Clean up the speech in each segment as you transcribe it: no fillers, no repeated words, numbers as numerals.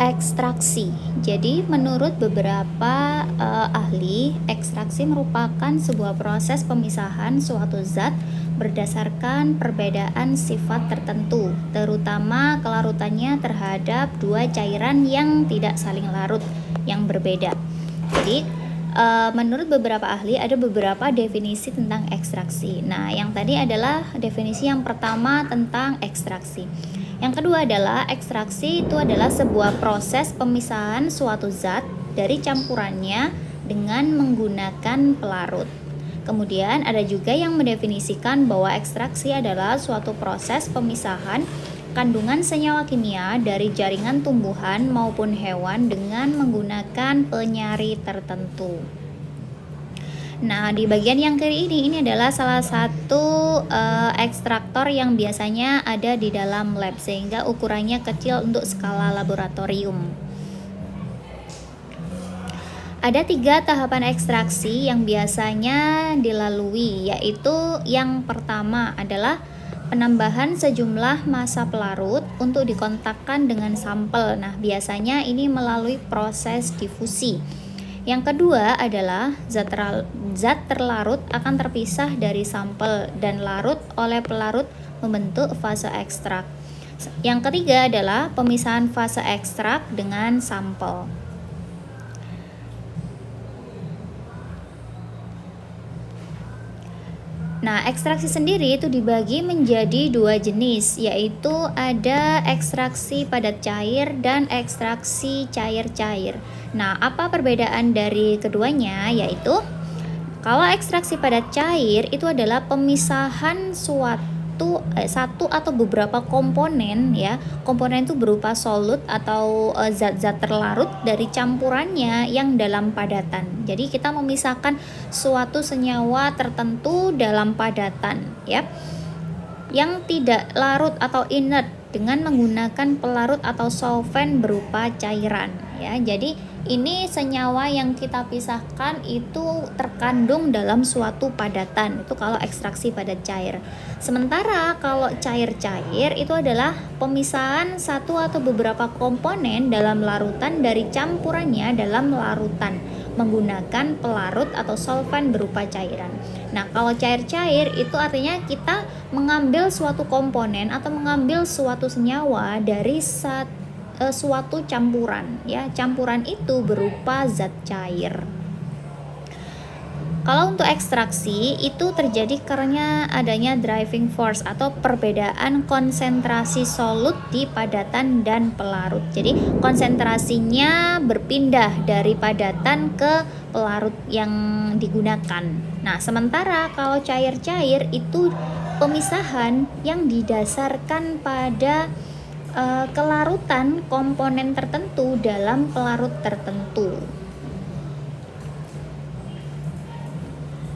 Ekstraksi. Jadi menurut beberapa ahli, ekstraksi merupakan sebuah proses pemisahan suatu zat berdasarkan perbedaan sifat tertentu, terutama kelarutannya terhadap dua cairan yang tidak saling larut yang berbeda. Jadi menurut beberapa ahli ada beberapa definisi tentang ekstraksi. Nah, yang tadi adalah definisi yang pertama tentang ekstraksi. Yang kedua adalah ekstraksi itu adalah sebuah proses pemisahan suatu zat dari campurannya dengan menggunakan pelarut. Kemudian ada juga yang mendefinisikan bahwa ekstraksi adalah suatu proses pemisahan kandungan senyawa kimia dari jaringan tumbuhan maupun hewan dengan menggunakan penyari tertentu. Nah, di bagian yang kiri ini adalah salah satu ekstraktor yang biasanya ada di dalam lab sehingga ukurannya kecil untuk skala laboratorium. Ada 3 tahapan ekstraksi yang biasanya dilalui, yaitu yang pertama adalah penambahan sejumlah massa pelarut untuk dikontakkan dengan sampel. Nah, biasanya ini melalui proses difusi. Yang kedua adalah zat terlarut akan terpisah dari sampel dan larut oleh pelarut membentuk fase ekstrak. Yang ketiga adalah pemisahan fase ekstrak dengan sampel. Nah, ekstraksi sendiri itu dibagi menjadi 2 jenis, yaitu ada ekstraksi padat cair dan ekstraksi cair-cair. Nah, apa perbedaan dari keduanya? Yaitu kalau ekstraksi padat cair itu adalah pemisahan satu atau beberapa komponen ya. Komponen itu berupa solut atau zat-zat terlarut dari campurannya yang dalam padatan. Jadi kita memisahkan suatu senyawa tertentu dalam padatan ya. Yang tidak larut atau inert dengan menggunakan pelarut atau solvent berupa cairan ya. Jadi ini senyawa yang kita pisahkan itu terkandung dalam suatu padatan. Itu kalau ekstraksi padat cair. Sementara kalau cair-cair itu adalah pemisahan satu atau beberapa komponen dalam larutan dari campurannya dalam larutan menggunakan pelarut atau solvent berupa cairan. Nah, kalau cair-cair itu artinya kita mengambil suatu komponen atau mengambil suatu senyawa dari suatu campuran ya. Campuran itu berupa zat cair. Kalau untuk ekstraksi itu terjadi karena adanya driving force atau perbedaan konsentrasi solut di padatan dan pelarut. Jadi konsentrasinya berpindah dari padatan ke pelarut yang digunakan. Nah, sementara kalau cair-cair itu pemisahan yang didasarkan pada kelarutan komponen tertentu dalam pelarut tertentu.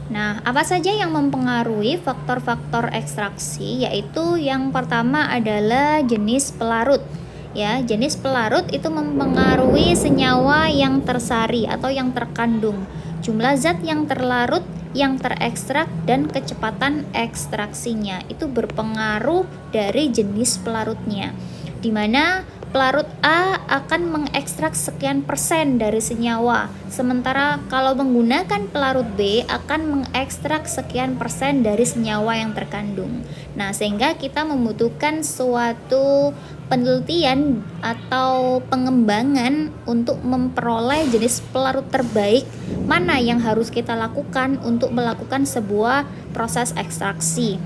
Nah, apa saja yang mempengaruhi faktor-faktor ekstraksi? Yaitu yang pertama adalah jenis pelarut. Ya, jenis pelarut itu mempengaruhi senyawa yang tersari atau yang terkandung, jumlah zat yang terlarut, yang terekstrak, dan kecepatan ekstraksinya. Itu berpengaruh dari jenis pelarutnya. Di mana pelarut A akan mengekstrak sekian persen dari senyawa, sementara kalau menggunakan pelarut B akan mengekstrak sekian persen dari senyawa yang terkandung. Nah, sehingga kita membutuhkan suatu penelitian atau pengembangan untuk memperoleh jenis pelarut terbaik mana yang harus kita lakukan untuk melakukan sebuah proses ekstraksi.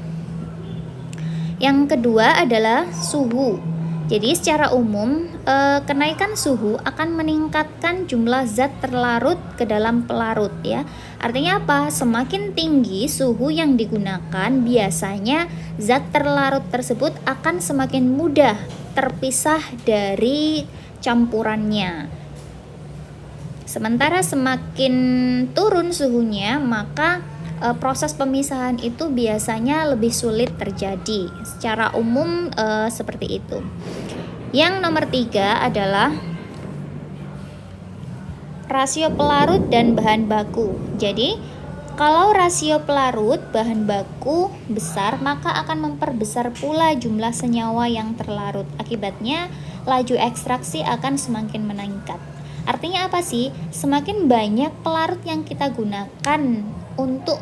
Yang kedua adalah suhu. Jadi secara umum kenaikan suhu akan meningkatkan jumlah zat terlarut ke dalam pelarut ya. Artinya apa? Semakin tinggi suhu yang digunakan, biasanya zat terlarut tersebut akan semakin mudah terpisah dari campurannya. Sementara semakin turun suhunya, maka proses pemisahan itu biasanya lebih sulit terjadi. Secara umum seperti itu. Yang nomor 3 adalah rasio pelarut dan bahan baku. Jadi kalau rasio pelarut bahan baku besar, maka akan memperbesar pula jumlah senyawa yang terlarut. Akibatnya laju ekstraksi akan semakin meningkat. Artinya apa sih? Semakin banyak pelarut yang kita gunakan untuk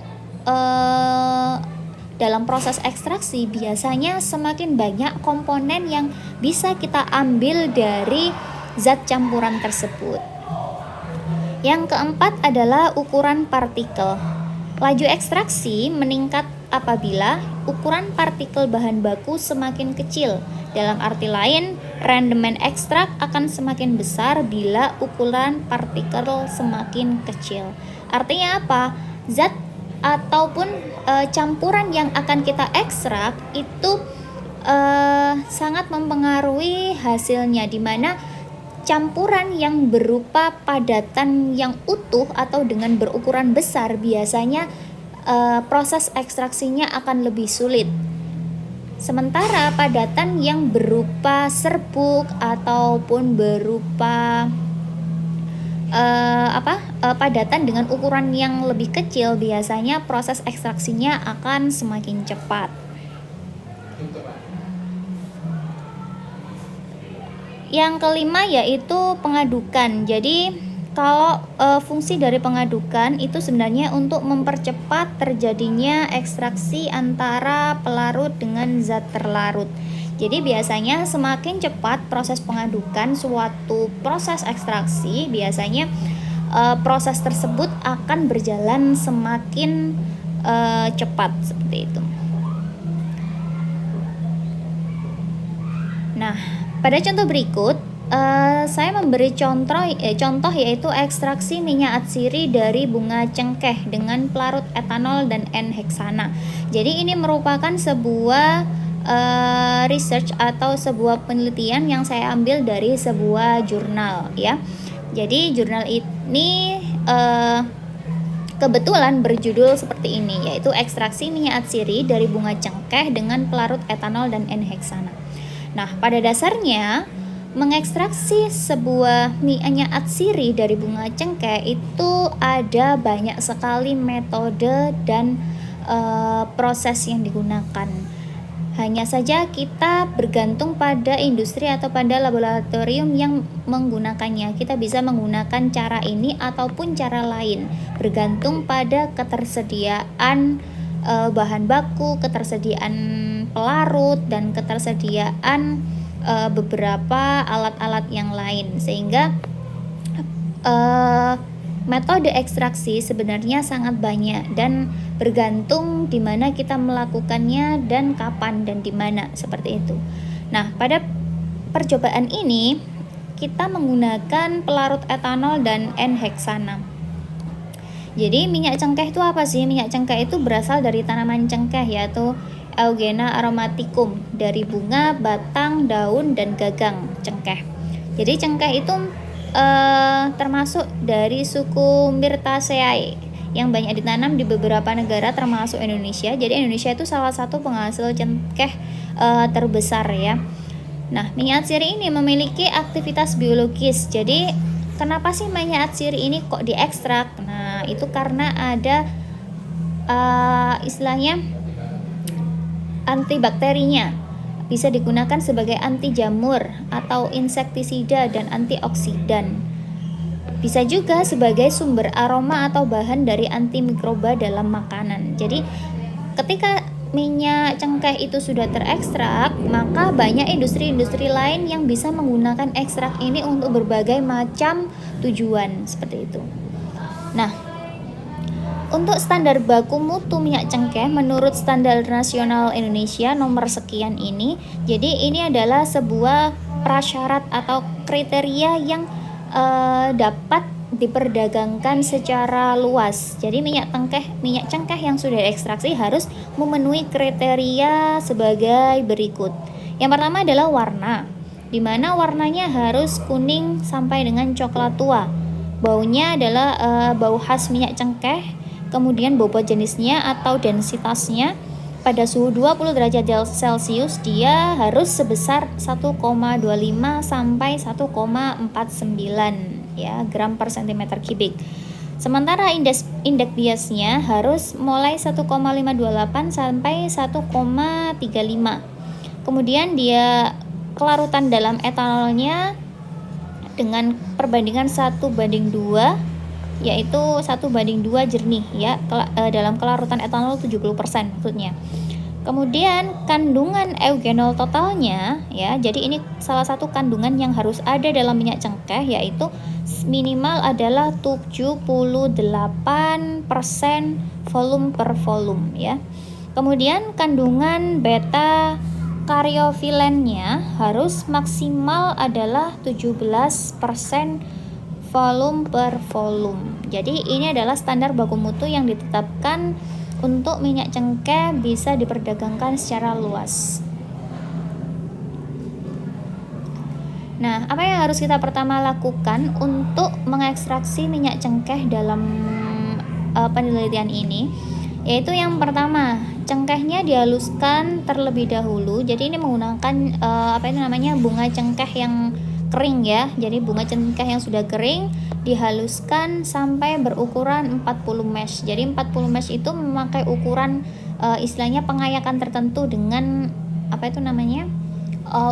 dalam proses ekstraksi, biasanya semakin banyak komponen yang bisa kita ambil dari zat campuran tersebut. Yang keempat adalah ukuran partikel. Laju ekstraksi meningkat apabila ukuran partikel bahan baku semakin kecil. Dalam arti lain, rendemen ekstrak akan semakin besar bila ukuran partikel semakin kecil. Artinya apa? Zat ataupun campuran yang akan kita ekstrak itu sangat mempengaruhi hasilnya, di mana campuran yang berupa padatan yang utuh atau dengan berukuran besar biasanya proses ekstraksinya akan lebih sulit. Sementara padatan yang berupa serbuk ataupun berupa padatan dengan ukuran yang lebih kecil biasanya proses ekstraksinya akan semakin cepat. Yang kelima yaitu pengadukan. Jadi kalau fungsi dari pengadukan itu sebenarnya untuk mempercepat terjadinya ekstraksi antara pelarut dengan zat terlarut. Jadi biasanya semakin cepat proses pengadukan suatu proses ekstraksi, biasanya proses tersebut akan berjalan semakin cepat seperti itu. Nah, pada contoh berikut, saya memberi contoh yaitu ekstraksi minyak atsiri dari bunga cengkeh dengan pelarut etanol dan N-heksana. Jadi ini merupakan sebuah research atau sebuah penelitian yang saya ambil dari sebuah jurnal ya. Jadi jurnal ini kebetulan berjudul seperti ini, yaitu ekstraksi minyak atsiri dari bunga cengkeh dengan pelarut etanol dan N-heksana. Nah, pada dasarnya mengekstraksi sebuah minyak atsiri dari bunga cengkeh itu ada banyak sekali metode dan proses yang digunakan. Hanya saja kita bergantung pada industri atau pada laboratorium yang menggunakannya. Kita bisa menggunakan cara ini ataupun cara lain, bergantung pada ketersediaan bahan baku, ketersediaan pelarut, dan ketersediaan beberapa alat-alat yang lain, sehingga metode ekstraksi sebenarnya sangat banyak dan bergantung di mana kita melakukannya dan kapan dan di mana, seperti itu. Nah, pada percobaan ini kita menggunakan pelarut etanol dan N-heksana. Jadi minyak cengkeh itu apa sih? Minyak cengkeh itu berasal dari tanaman cengkeh, yaitu Eugenia aromaticum, dari bunga, batang, daun, dan gagang cengkeh. Jadi cengkeh itu termasuk dari suku Myrtaceae yang banyak ditanam di beberapa negara termasuk Indonesia. Jadi Indonesia itu salah satu penghasil cengkeh terbesar ya. Nah, minyak atsiri ini memiliki aktivitas biologis. Jadi kenapa sih minyak atsiri ini kok diekstrak? Nah, itu karena ada istilahnya antibakterinya, bisa digunakan sebagai anti jamur atau insektisida dan antioksidan. Bisa juga sebagai sumber aroma atau bahan dari antimikroba dalam makanan. Jadi ketika minyak cengkeh itu sudah terekstrak, maka banyak industri-industri lain yang bisa menggunakan ekstrak ini untuk berbagai macam tujuan, seperti itu. Nah, untuk standar baku mutu minyak cengkeh menurut Standar Nasional Indonesia nomor sekian ini, jadi ini adalah sebuah prasyarat atau kriteria yang dapat diperdagangkan secara luas. Jadi minyak cengkeh yang sudah diekstraksi harus memenuhi kriteria sebagai berikut. Yang pertama adalah warna, di mana warnanya harus kuning sampai dengan coklat tua. Baunya adalah bau khas minyak cengkeh. Kemudian bobot jenisnya atau densitasnya pada suhu 20 derajat Celcius dia harus sebesar 1,25 sampai 1,49 ya gram per cm kubik. Sementara indeks biasnya harus mulai 1,528 sampai 1,35. Kemudian dia kelarutan dalam etanolnya dengan perbandingan 1:2, yaitu 1:2 jernih ya, dalam kelarutan etanol 70% maksudnya. Kemudian kandungan eugenol totalnya ya, jadi ini salah satu kandungan yang harus ada dalam minyak cengkeh, yaitu minimal adalah 78% volume per volume ya. Kemudian kandungan beta karyofilennya harus maksimal adalah 17% volume per volume. Jadi ini adalah standar baku mutu yang ditetapkan untuk minyak cengkeh bisa diperdagangkan secara luas. Nah, apa yang harus kita pertama lakukan untuk mengekstraksi minyak cengkeh dalam penelitian ini? Yaitu yang pertama, cengkehnya dihaluskan terlebih dahulu. Jadi ini menggunakan bunga cengkeh yang kering ya. Jadi bunga cengkeh yang sudah kering dihaluskan sampai berukuran 40 mesh. Jadi 40 mesh itu memakai ukuran istilahnya pengayakan tertentu dengan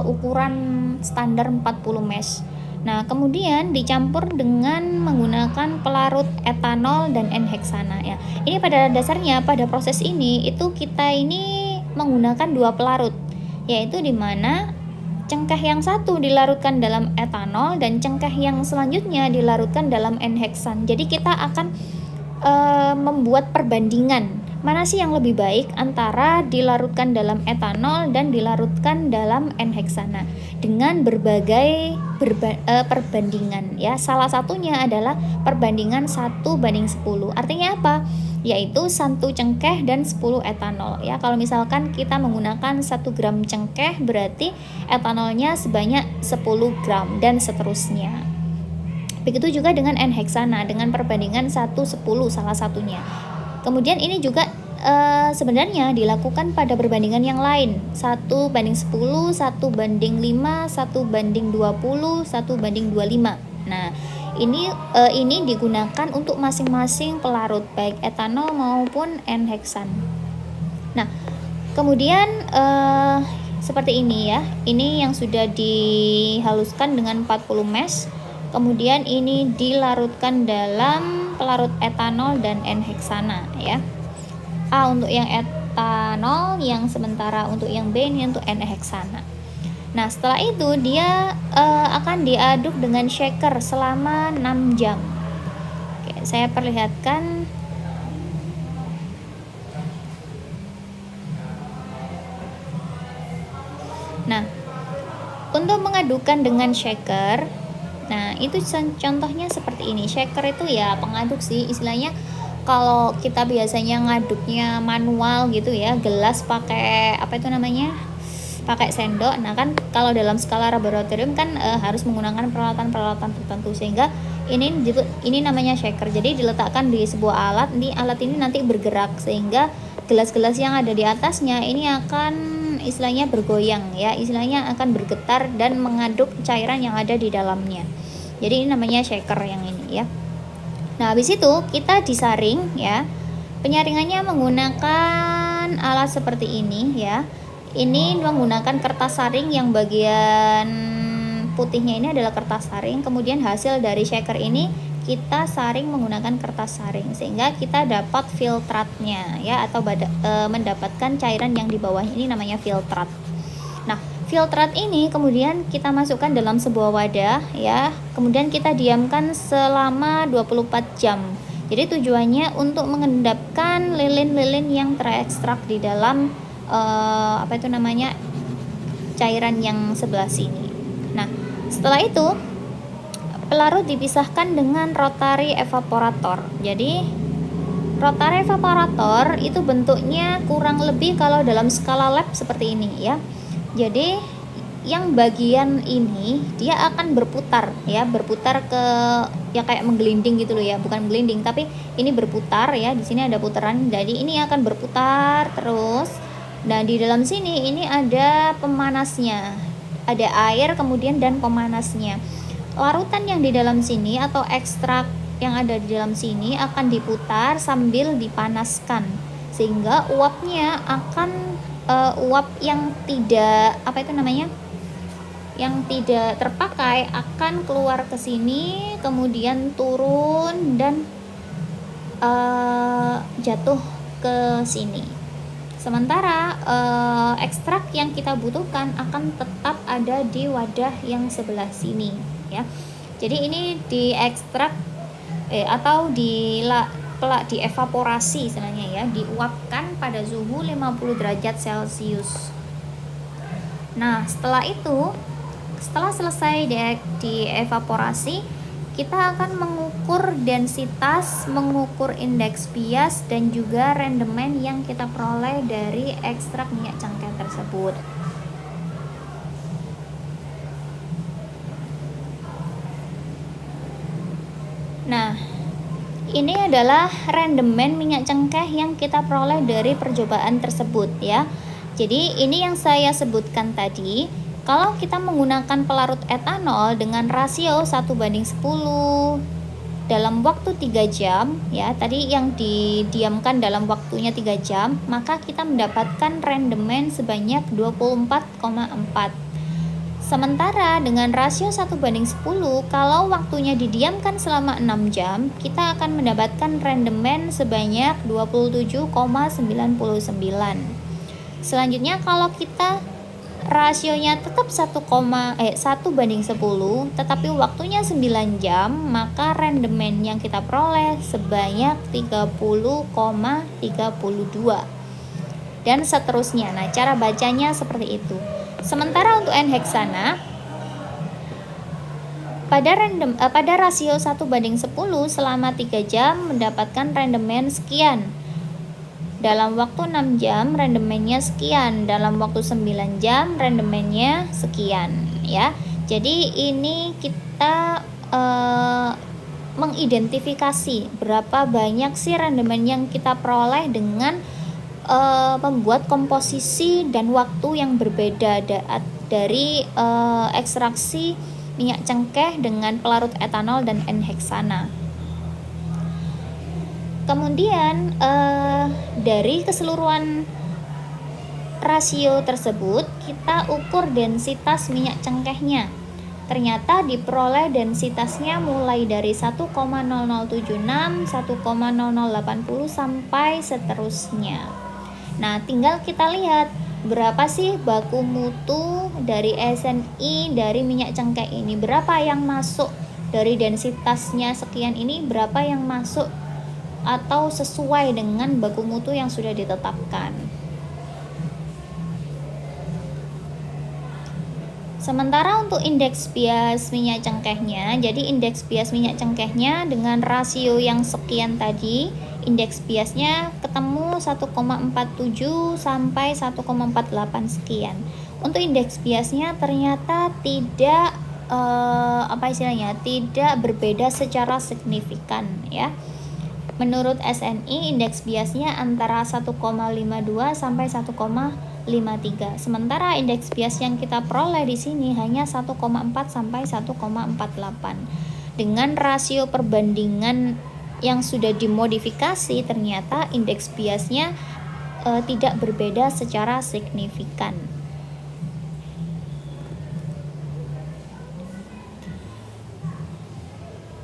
ukuran standar 40 mesh. Nah, kemudian dicampur dengan menggunakan pelarut etanol dan N-heksana ya. Ini pada dasarnya pada proses ini itu kita ini menggunakan 2 pelarut, yaitu dimana cengkeh yang satu dilarutkan dalam etanol dan cengkeh yang selanjutnya dilarutkan dalam N-heksan. Jadi kita akan membuat perbandingan mana sih yang lebih baik antara dilarutkan dalam etanol dan dilarutkan dalam N-heksana dengan berbagai perbandingan ya. Salah satunya adalah perbandingan 1:10. Artinya apa? Yaitu 1 cengkeh dan 10 etanol ya. Kalau misalkan kita menggunakan 1 gram cengkeh, berarti etanolnya sebanyak 10 gram dan seterusnya. Begitu juga dengan N-heksana dengan perbandingan 1:10 salah satunya. Kemudian ini juga sebenarnya dilakukan pada perbandingan yang lain, 1:10, 1:5, 1:20, 1:25. Nah, ini digunakan untuk masing-masing pelarut baik etanol maupun N-heksan. Nah, kemudian seperti ini ya. Ini yang sudah dihaluskan dengan 40 mesh. Kemudian ini dilarutkan dalam pelarut etanol dan N-heksana ya. A untuk yang etanol, yang sementara untuk yang B ini untuk N-heksana. Nah, setelah itu dia akan diaduk dengan shaker selama 6 jam. Oke, saya perlihatkan. Nah, untuk mengadukan dengan shaker, nah itu contohnya seperti ini. Shaker itu ya pengaduk sih istilahnya. Kalau kita biasanya ngaduknya manual gitu ya, gelas pakai pakai sendok. Nah kan kalau dalam skala laboratorium kan harus menggunakan peralatan-peralatan tertentu, sehingga ini namanya shaker. Jadi diletakkan di sebuah alat. Alat ini nanti bergerak sehingga gelas-gelas yang ada di atasnya ini akan istilahnya bergoyang ya, istilahnya akan bergetar dan mengaduk cairan yang ada di dalamnya. Jadi ini namanya shaker yang ini ya. Nah, habis itu kita disaring ya. Penyaringannya menggunakan alat seperti ini ya. Ini menggunakan kertas saring yang bagian putihnya ini adalah kertas saring. Kemudian hasil dari shaker ini kita saring menggunakan kertas saring sehingga kita dapat filtratnya ya, atau mendapatkan cairan yang di bawah ini namanya filtrat. Nah, filtrat ini kemudian kita masukkan dalam sebuah wadah ya. Kemudian kita diamkan selama 24 jam. Jadi tujuannya untuk mengendapkan lilin-lilin yang terekstrak di dalam cairan yang sebelah sini. Nah, setelah itu pelarut dipisahkan dengan rotary evaporator. Jadi rotary evaporator itu bentuknya kurang lebih kalau dalam skala lab seperti ini ya. Jadi yang bagian ini dia akan berputar kayak menggelinding gitu loh ya, bukan menggelinding tapi ini berputar ya. Di sini ada putaran, jadi ini akan berputar terus. Nah, di dalam sini ini ada pemanasnya, ada air kemudian dan pemanasnya. Larutan yang di dalam sini atau ekstrak yang ada di dalam sini akan diputar sambil dipanaskan sehingga uapnya akan uap yang tidak yang tidak terpakai akan keluar ke sini, kemudian turun dan jatuh ke sini. Sementara ekstrak yang kita butuhkan akan tetap ada di wadah yang sebelah sini, ya. Jadi ini diekstrak atau dievaporasi sebenarnya, ya, diuapkan pada suhu 50 derajat Celcius. Nah, setelah selesai dievaporasi, kita akan mengukur densitas, mengukur indeks bias, dan juga rendemen yang kita peroleh dari ekstrak minyak cengkeh tersebut. Nah, ini adalah rendemen minyak cengkeh yang kita peroleh dari percobaan tersebut, ya. Jadi ini yang saya sebutkan tadi, kalau kita menggunakan pelarut etanol dengan rasio 1:10 dalam waktu 3 jam, ya, tadi yang didiamkan dalam waktunya 3 jam, maka kita mendapatkan rendemen sebanyak 24,4. Sementara dengan rasio 1:10, kalau waktunya didiamkan selama 6 jam, kita akan mendapatkan rendemen sebanyak 27,99. Selanjutnya, kalau kita rasionya tetap 1:10, tetapi waktunya 9 jam, maka rendemen yang kita peroleh sebanyak 30,32. Dan seterusnya. Nah, cara bacanya seperti itu. Sementara untuk N-heksana pada rasio 1:10 selama 3 jam mendapatkan rendemen sekian. Dalam waktu 6 jam rendemennya sekian, dalam waktu 9 jam rendemennya sekian, ya. Jadi ini kita mengidentifikasi berapa banyak sih rendemen yang kita peroleh dengan membuat komposisi dan waktu yang berbeda dari ekstraksi minyak cengkeh dengan pelarut etanol dan N-heksana. Kemudian dari keseluruhan rasio tersebut kita ukur densitas minyak cengkehnya. Ternyata diperoleh densitasnya mulai dari 1,0076, 1,0080 sampai seterusnya. Nah, tinggal kita lihat berapa sih baku mutu dari SNI dari minyak cengkeh ini, berapa yang masuk dari densitasnya sekian ini, berapa yang masuk atau sesuai dengan baku mutu yang sudah ditetapkan. Sementara untuk indeks bias minyak cengkehnya, jadi indeks bias minyak cengkehnya dengan rasio yang sekian tadi, indeks biasnya ketemu 1,47 sampai 1,48 sekian. Untuk indeks biasnya ternyata tidak tidak berbeda secara signifikan, ya. Menurut SNI indeks biasnya antara 1,52 sampai 1,53. Sementara indeks bias yang kita peroleh di sini hanya 1,4 sampai 1,48. Dengan rasio perbandingan yang sudah dimodifikasi, ternyata indeks biasnya tidak berbeda secara signifikan.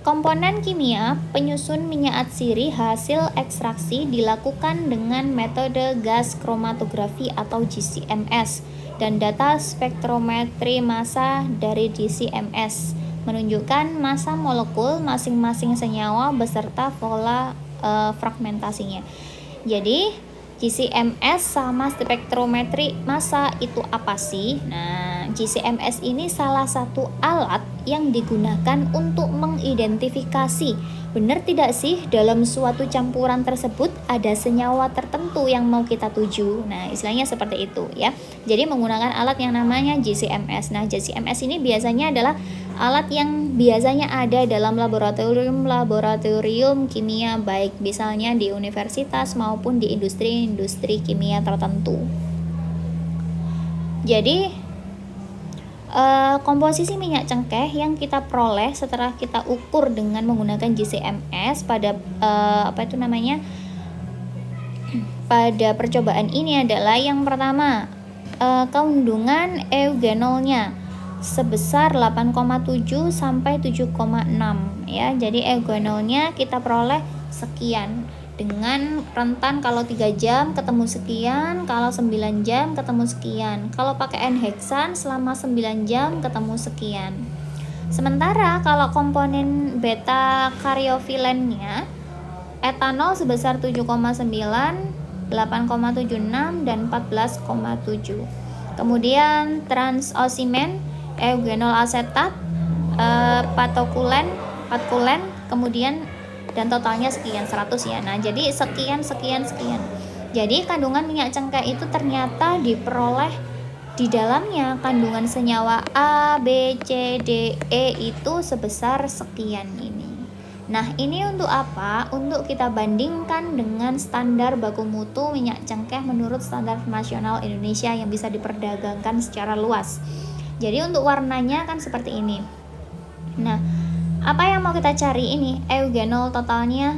Komponen kimia penyusun minyak atsiri hasil ekstraksi dilakukan dengan metode gas kromatografi atau GCMS dan data spektrometri massa dari GCMS menunjukkan massa molekul masing-masing senyawa beserta pola fragmentasinya. Jadi GCMS sama spektrometri massa itu apa sih? Nah, GCMS ini salah satu alat yang digunakan untuk mengidentifikasi benar tidak sih dalam suatu campuran tersebut ada senyawa tertentu yang mau kita tuju. Nah, istilahnya seperti itu, ya. Jadi menggunakan alat yang namanya GCMS. Nah, GCMS ini biasanya adalah alat yang biasanya ada dalam laboratorium kimia, baik misalnya di universitas maupun di industri kimia tertentu. Jadi komposisi minyak cengkeh yang kita peroleh setelah kita ukur dengan menggunakan GCMS pada pada percobaan ini adalah yang pertama, kandungan eugenolnya sebesar 8,7 sampai 7,6 ya. Jadi eugenolnya kita peroleh sekian. Dengan rentan kalau 3 jam ketemu sekian, kalau 9 jam ketemu sekian. Kalau pakai N-heksan selama 9 jam ketemu sekian. Sementara kalau komponen beta karyofilennya, etanol sebesar 7,9, 8,76 dan 14,7. Kemudian transosimen, eugenol asetat, patkulen, kemudian dan totalnya sekian 100 ya. Nah, jadi sekian. Jadi kandungan minyak cengkeh itu ternyata diperoleh di dalamnya kandungan senyawa A, B, C, D, E itu sebesar sekian ini. Nah, ini untuk apa? Untuk kita bandingkan dengan standar baku mutu minyak cengkeh menurut standar nasional Indonesia yang bisa diperdagangkan secara luas. Jadi untuk warnanya kan seperti ini. Nah, apa yang mau kita cari ini? Eugenol totalnya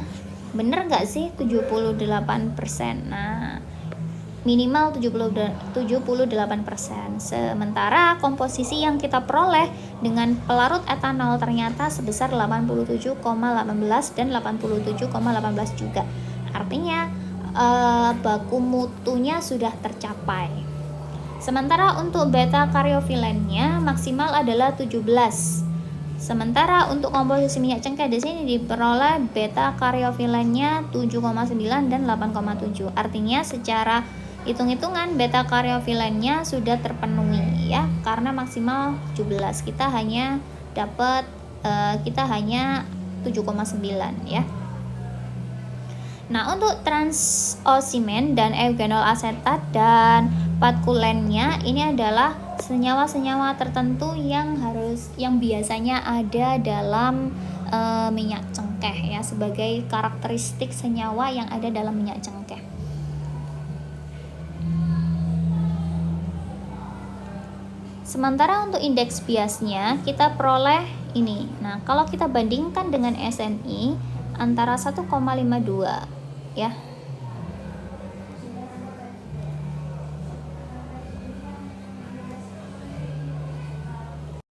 bener nggak sih 78%? Nah, minimal 78%. Sementara komposisi yang kita peroleh dengan pelarut etanol ternyata sebesar 87,18 dan 87,18 juga. Artinya baku mutunya sudah tercapai. Sementara untuk beta karyofilennya maksimal adalah 17. Sementara untuk komposisi minyak cengkeh di sini diperoleh beta karyofilennya 7,9 dan 8,7. Artinya secara hitung-hitungan beta karyofilennya sudah terpenuhi ya, karena maksimal 17. Kita hanya 7,9 ya. Nah, untuk transosimen dan eugenol asetat dan patkulennya ini adalah senyawa-senyawa tertentu yang biasanya ada dalam minyak cengkeh ya, sebagai karakteristik senyawa yang ada dalam minyak cengkeh. Sementara untuk indeks biasnya kita peroleh ini. Nah, kalau kita bandingkan dengan SNI antara 1,52 ya.